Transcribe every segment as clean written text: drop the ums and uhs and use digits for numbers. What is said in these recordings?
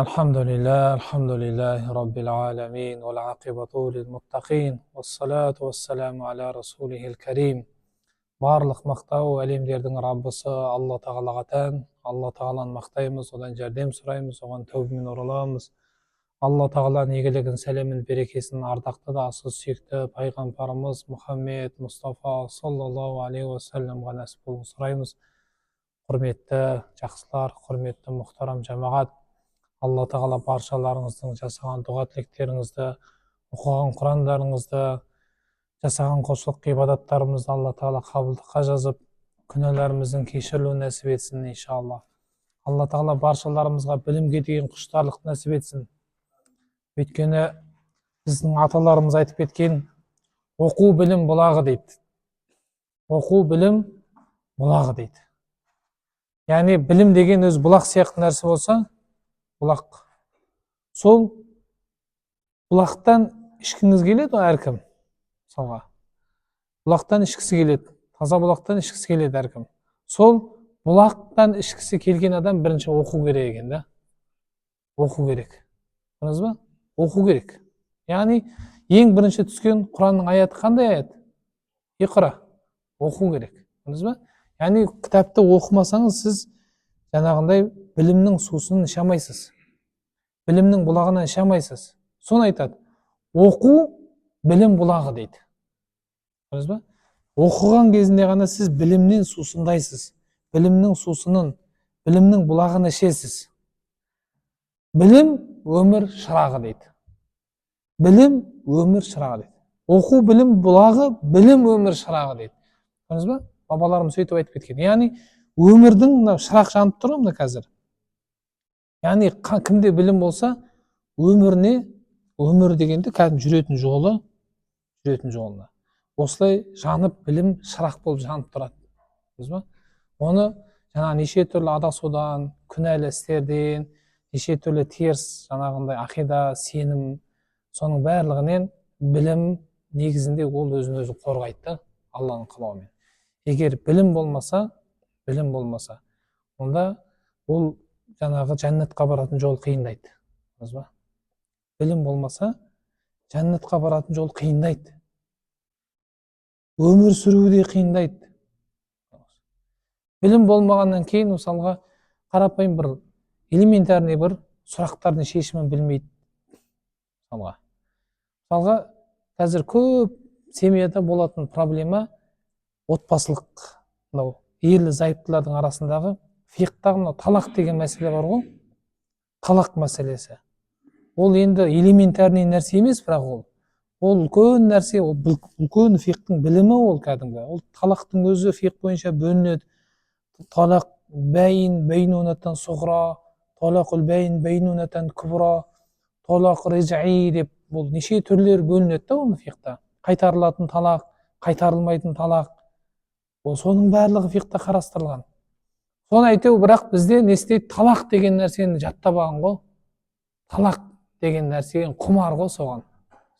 الحمد لله رب العالمين والعاقبة للمتقين والصلاة والسلام على رسوله الكريم. Барлық мақтау әлемдердің Раббысы Алла Тағалаға тән. Алла Тағаланы мақтаймыз, одан жәрдем сұраймыз, оған тәубамен ораламыз. Алла Тағаланың игілігін, сәлемін, берекесін ардақты да асыл сүйікті пайғамбарымыз Мұхаммед Мұстафа саллаллаху алейхи уассаламға нәсіп болуын сұраймыз. Құрметті жақсылар, құрметті мұхтарам жамағат, Алла Тағала баршаларыңыздың жасаған дұға тілектеріңізді, оқыған құрандарыңызды, жасаған құлшылық ғибадаттарымызды Алла Тағала қабылдыққа жазып, күнәларымыздың кешірілуін нәсіп етсін иншалла. Алла Тағала баршаларымызға білімге деген құштарлық нәсіп етсін. Өйткені біздің аталарымыз айтып кеткен, оқу білім бұлағы дейді. Оқу білім бұлағы дейді. Яғни білім деген өз бұлақ сияқты нәрсе болса, бұлақ. Сол бұлақтан ішкіңіз келеді әркім. Мысалға, бұлақтан ішкісі келеді, таза бұлақтан ішкісі келеді әркім. Сол бұлақтан ішкісі келген адам бірінші оқу керек екен, да? Оқу керек. Көрдіңіз ба? Оқу керек. Яғни ең бірінші түскен Құранның аяты қандай аят? Иқра. Оқу керек. Көрдіңіз ба? Яғни кітапты оқымасаңыз, сіз жаңағындай білімнің сусын іше алмайсыз. Білімнің бұлағынан іше алмайсыз. Соны айтады. Оқу білім бұлағы дейді. Көрдіңіз ба? Оқыған кезінде ғана сіз білімнен сусындайсыз. Білімнің сусынын, білімнің бұлағын ішесіз. Білім өмір шырағы дейді. Білім өмір шырағы дейді. Оқу білім бұлағы, білім өмір шырағы дейді. Көрдіңіз ба? Бабаларымыз сөйтіп айтып кеткен. Яғни өмірдің шырақ жанып тұр ғой қазір. Яғни кімде білім болса, өміріне, өмір дегенде кәдімгі жүретін жолына. Осылай жанып білім шырақ болып жанып тұрады. Көрдіңіз ба? Оны жаңа неше түрлі адасудан, күнәлі істерден, неше түрлі теріс жаңағындай ақида, сенім, соның барлығынан білім негізінде ол өзін өзі қорғайды, Алланың қалауымен. Егер білім болмаса, онда ол жаңағы жәннатқа баратын жол қиындайды. Білім болмаса, жәннатқа баратын жол қиындайды. Өмір сүру де қиындайды. Білім болмағаннан кейін, мысалға, қарапайым бір элементарный бір сұрақтардың шешімін білмейді. Мысалға, қазір көп семьяда болатын проблема отбасылық, ерлі зайыптылардың арасындағы фиқтағы талақ деген мәселе бар ғой. Талақ мәселесі. Ол енді элементарный нәрсе емес, бірақ ол үлкен нәрсе, ол үлкен фиқтың білімі ол кәдімгі. Ол талақтың өзі фиқ бойынша бөлінеді. Талақ бәйін бәйнунатан сұғра, талақул бәйін бәйнунатан күбра, талақ рижаи деп бұл неше түрлер бөлінеді да оны фиқта. Қайтарылатын талақ, қайтарылмайтын талақ. Ол соның барлығы фиқта қарастырылған. Соны айту, бірақ бізде не істейді? Талақ деген нәрсені жаттап алған ғой. Талақ деген нәрсеге құмар ғой соған.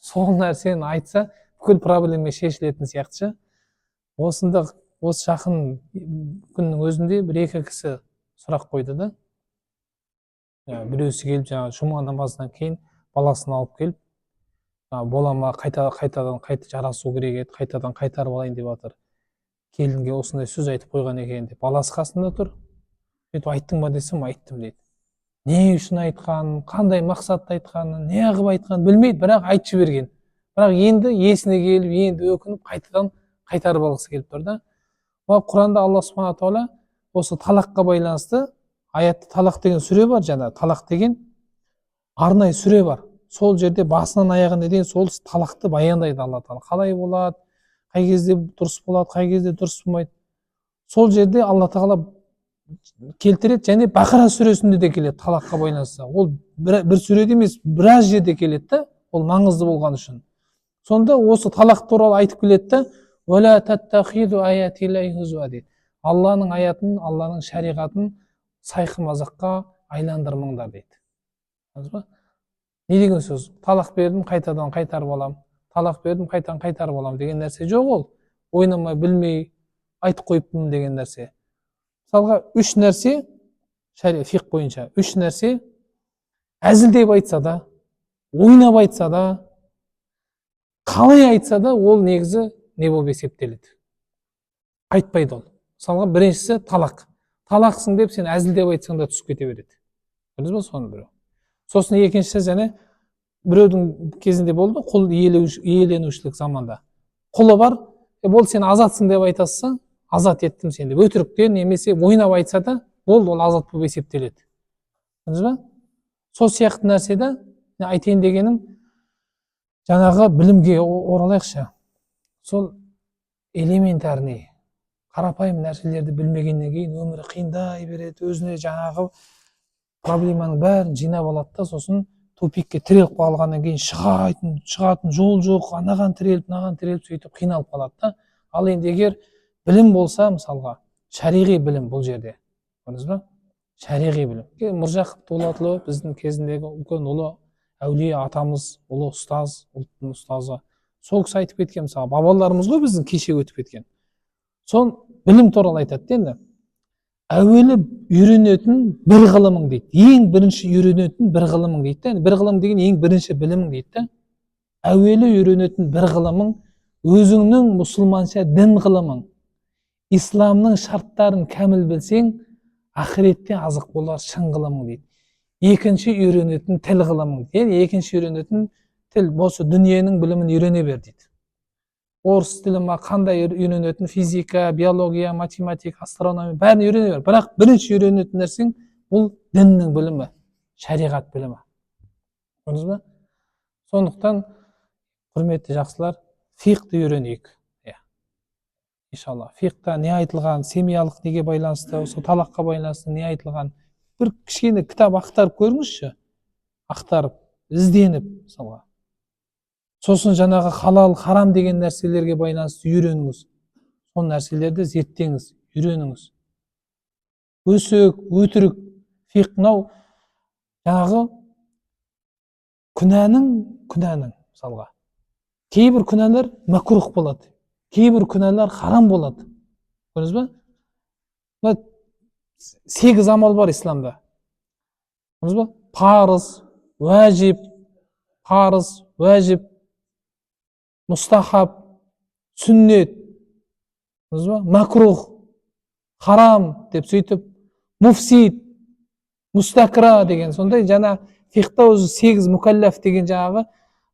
Сол нәрсені айтса, бүкіл проблема шешілетін сияқты. Осы жақын күннің өзінде бір-екі кісі сұрақ қойды да. Біреусі келіп, жұма намазынан кейін баласын алып келіп, бола ма, қайтадан жарасу керек еді, қайтадан қайтарып алайын деп жатыр. Келінге осындай сөз айтып қойған екен деп. Баласы қасында тұр. Айттың ба десем, айттым дейді. Не үшін айтқанын, қандай мақсатта айтқанын, не қылып айтқанын білмейді, бірақ айтып жіберген. Бірақ енді есіне келіп, енді өкініп, қайтадан қайтарып алғысы келіп тұр да. Құранда Алла Субхана Тағала осы талаққа байланысты аятта талақ деген сүре бар, жаңа талақ деген арнайы сүре бар. Сол жерде басынан аяғына дейін сол талақты баяндайды Алла Тағала. Қалай болады, қай кезде дұрыс болады, қай кезде дұрыс болмайды. Сол жерде Алла Тағала келтіреді, және Бақара сүресінде де келеді талаққа байланысты. Ол бір сүреде емес, біраз жерде келеді да, ол маңызды болған үшін. Сонда осы талақ туралы айтып келеді да, «Уәлә тәттәхиду аятиллахи һузуа» дейді. Алланың аятын, Алланың шариғатын сайқы мазаққа айландырмаңдар дейді. Не деген сөз? Талақ бердім, қайтадан қайтарып алам. Талақ бердім, қайтарып алам деген нәрсе жоқ ол. Ойнамай, білмей айтып қойыппын деген нәрсе. Мысалға, үш нәрсе, фиқ бойынша, үш нәрсе әзілдеп айтса да, ойнап айтса да, қалай айтса да, ол негізі не болып есептеледі. Айтпайды ол. Мысалға біріншісі талақ. Талақсың деп сен әзілдеп айтсаң да түсіп кете береді. Білдіңіз ба соны біреу. Сосын екіншісі және біреудің кезінде болды, құл иеленушілік заманда. Құлы бар, бол сен азатсың деп айтасың, азат еттім сен деп. Өтіріктен немесе ойнап айтса да, ол азат болып есептеледі. Білдіңіз ба? Сол сияқты нәрседе айтайын дегенім, жаңағы білімге оралайықшы. Сол элементарный, қарапайым нәрселерді білмегеннен кейін өмірі қиындай береді, өзіне жаңағы проблеманың бәрін жинап алады да, сосын тупикке тіреліп қалғаннан кейін шығатын жол жоқ, анаған тіреліп сөйтіп қиналып қалады да. Ал енді егер білім болса, мысалға шариғи білім бұл жерде, көрдіңіз ба? Шариғи білім. Мыржақып Дулатұлы біздің кезіндегі үлкен ұлы әулие атамыз, ұлы ұстаз, ұлттың ұстазы. Сол кісі айтып кеткен, мысалы, бабаларымыз ғой біздің кеше өтіп кеткен. Сол білім туралы айтады енді. Әуелі үйренетін бір ғылымың дейді. Ең бірінші үйренетін бір ғылымың дейді. Бір ғылым деген ең бірінші білімің дейді. Әуелі үйренетін бір ғылымың өзіңнің мұсылманша дін ғылымың. Исламның шарттарын кәміл білсең, ақыретте азық болар шын ғылымың дейді. Екінші үйренетін тіл ғылымың дейді. Екінші үйренетін тіл, осы дүниенің білімін үйрене бер дейді. Орыс тілі ма, қандай үйренетін, физика, биология, математика, астрономия, бәрін үйрене бер. Бірақ бірінші үйренетін нәрсең бұл діннің білімі, шариғат білімі. Көрдіңіз ба? Сондықтан, құрметті жақсылар, фиқты үйренейік. Иншалла. Фиқта не айтылған, семьялық неге байланысты, осы талаққа байланысты не айтылған, бір кішкене кітап ақтарып көріңізші. Ақтарып, ізденіп, мысалға. Сосын жаңағы халал, харам деген нәрселерге байланысты үйреніңіз. Сол нәрселерді зерттеңіз, үйреніңіз. Өсек, өтірік, фиқ, мынау жаңағы күнәнің, мысалға. Кейбір күнәлер макрух болады. Кейбір күнәлар харам болады. Көрдіңіз ба? 8 амал бар исламда. Көрдіңіз ба? Парыз, уәжіп, мұстахаб, сүннет, макрух, харам деп сөйтіп, муфсид, мустакра деген сондай жаңа фиқта өзі 8 мүкәлләф деген жаңағы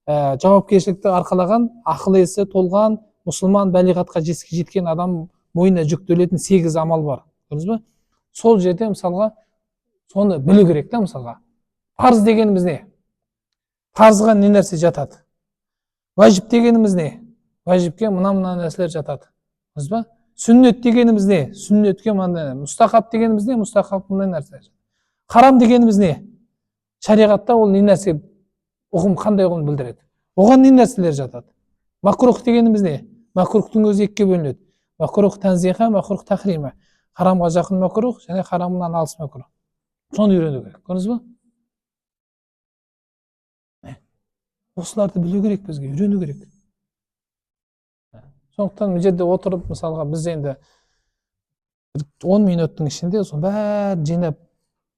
жауапкершілікті арқалаған, ақыл есі толған, мұсылман бәлиғатқа жеткен адам мойнына жүктелетін 8 амал бар. Көрдіңіз ба? Сол жерде мысалға соны білу керек та, мысалға. Парыз дегеніміз не? Парызға не нәрсе жатады? Уәжіп дегеніміз не? Уәжіпке мына нәрселер жатады. Көрдіңіз ба? Сүннет дегеніміз не? Сүннетке мынандай. Мұстахаб дегеніміз не? Мұстахаб мындай нәрсе. Харам дегеніміз не? Шариғатта ол не нәрсе, ұғым қандай ұғым білдіреді? Оған не нәрселер жатады? Макрух дегеніміз не? Макрухтың өзі екіге бөлінеді. Макрух танзиха, макрух тахрима. Харамға жақын макрух және харамнан алыс макрух. Соны үйрену керек. Көрдіңіз ба? Осыларды білу керек бізге, үйрену керек. Сондықтан бұл жерде отырып, мысалға біз енді 10 минуттың ішінде соны бәрін жинап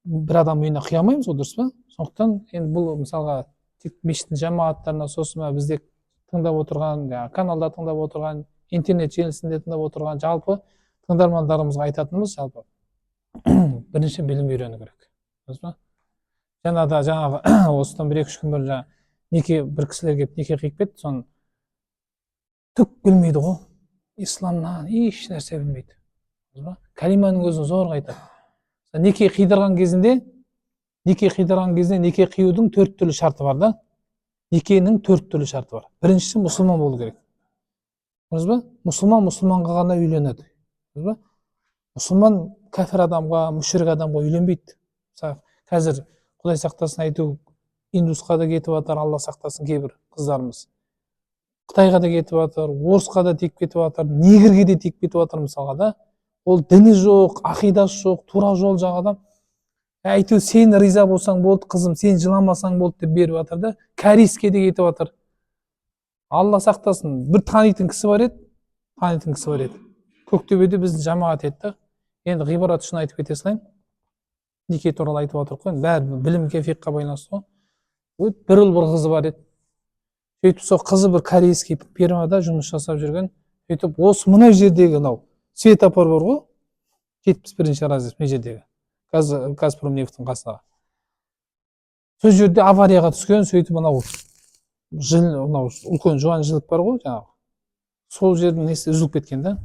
бір адам үйіне құя алмаймыз, дұрыс па? Сондықтан енді бұл мысалға тек мешіттің жамағаттарына, сосын бізде тыңдап отырған, каналда тыңдап отырған, интернет желісінде тыңдап отырған жалпы тыңдармандарымызға айтатынымыз жалпы бірінші білім үйрену керек. Дұрыс па? Жаңағы осыдан 1-2 күн бұрын бір кісілер келіп неке қиып кетті, соны түк білмейді ғой. Исламнан еш нәрсе білмейді. Кәлиманың өзін зорға айтады. Неке қидырған кезінде неке қиюдың 4 түрлі шарты бар да. Некенің 4 түрлі шарты бар. Біріншісі мұсылман болу керек. Көрдіңіз ба? Мұсылманға ғана үйленеді. Көрдіңіз ба? Мұсылман кәфір адамға, мүшрик адамға үйленбейді. Қазір Құдай сақтасын айту, индусқа да кетіп жатыр, Алла сақтасын кейбір қыздарымыз. Қытайға да кетіп жатыр, орысқа да тиіп кетіп жатыр, негрге де тиіп кетіп жатыр мысалға да. Ол діні жоқ, ақидасы жоқ, тура жол жағада. Әйтеу сен риза болсаң болды, қызым, сен жыламасаң болды деп беріп жатыр да. Корейске де кетіп жатыр. Алла сақтасын. Бір танитын кісі бар еді. Көктөбеде біздің жамағат еді. Енді ғибарат үшін айтып кете салайын. неке туралы айтып отырмық қой, бәрі білімге, фиққа байланысты ғой. Бір ұл бір қызы бар еді. Сөйтіп сол қызы бір корейский фирмада жұмыс жасап жүрген. Сөйтіп осы мына жердегі мынау светофор бар ғой, 71-ші разрез мына жердегі Газпромнефтің қасындағы. Сол жерде аварияға түскен. Сөйтіп мынау үлкен жуан жілік бар ғой жаңағы. Сол жердің несі үзіліп кеткен да.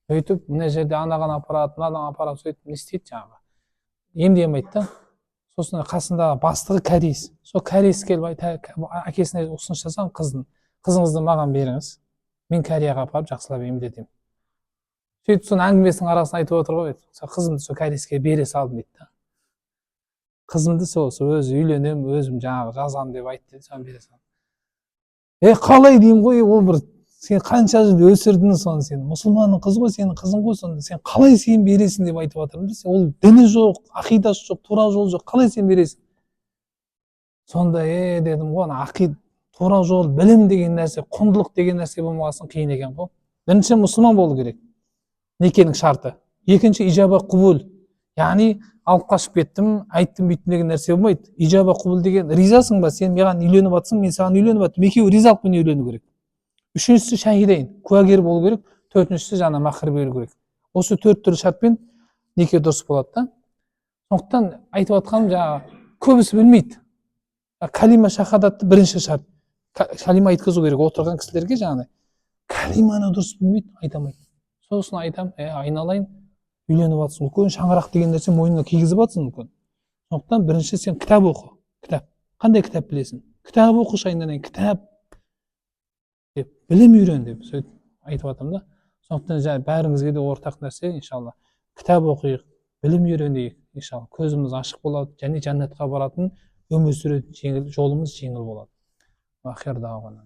Сөйтіп мына жерде анаған апарады, мынадан апарады, сөйтіп не істейді жаңағы. Емдемейді да. Сосын қасындағы бастығы кореец. Сол кореец келіп әкесіне ұсыныс жасаған қызыңызды маған беріңіз. Мен Кореяға апарып жақсылап емдетемін. Сөйтіп соның әңгімесінің арасын айтып отыр ғой. Қызымды сол корейцке бере салдым дейді да. Қызымды сол өзі үйленем, өзім жаңағы жазамын деп айтты дейді, соны бере салдым. Қалай деймін ғой, ол бір сен қанша жыл өсірдің соны, сен мұсылманның қызы ғой, сенің қызың ғой, сонда сен қалай сен бересің деп айтып жатырмын да. Ол діні жоқ, ақидасы жоқ, тура жол жоқ, қалай сен бересің? Сонда дедім ғой, ақид, тура жол, білім деген нәрсе, құндылық деген нәрсе болмағасын қиын екен ғой. Бірінші мұсылман болу керек, некенің шарты. Екінші ижаба құбул, яғни алып қашып кеттім, айттым бүйтім деген нәрсе болмайды. Ижаба құбул деген ризасың ба, сен маған үйленіп жатсың, мен саған үйленіп жаттым, екеуі ризалықпен үйлену керек. Үшіншісі шахидейн, куәгер болу керек. Төртіншісі жаңа махр беру керек. Осы төрт түрлі шартпен неке дұрыс болады да. Сондықтан айтып жатқаным жаңағы көбісі білмейді. Калима шахадатты бірінші шарт. Калима айткызу керек отырған кісілерге, жаңағы калиманы дұрыс білмейді, айтамайды. Сосын айтам, айналайын, үйленіп жатсың, үлкен шаңырақ деген нәрсе мойнына кигізіп жатсың үлкен. Сондықтан бірінші сен кітап оқы. Кітап. Қандай кітап білесің? Кітап оқышы, айналайын, кітап деп, білім үйрен деп сөйтіп айтып жатырмын да. Сондықтан бәріңізге де ортақ нәрсе, иншалла, кітап оқиық, білім үйренейік, иншалла, көзіміз ашық болады, және жәннатқа баратын өмір сүретін жолымыз жеңіл болады. Ахир дағуана.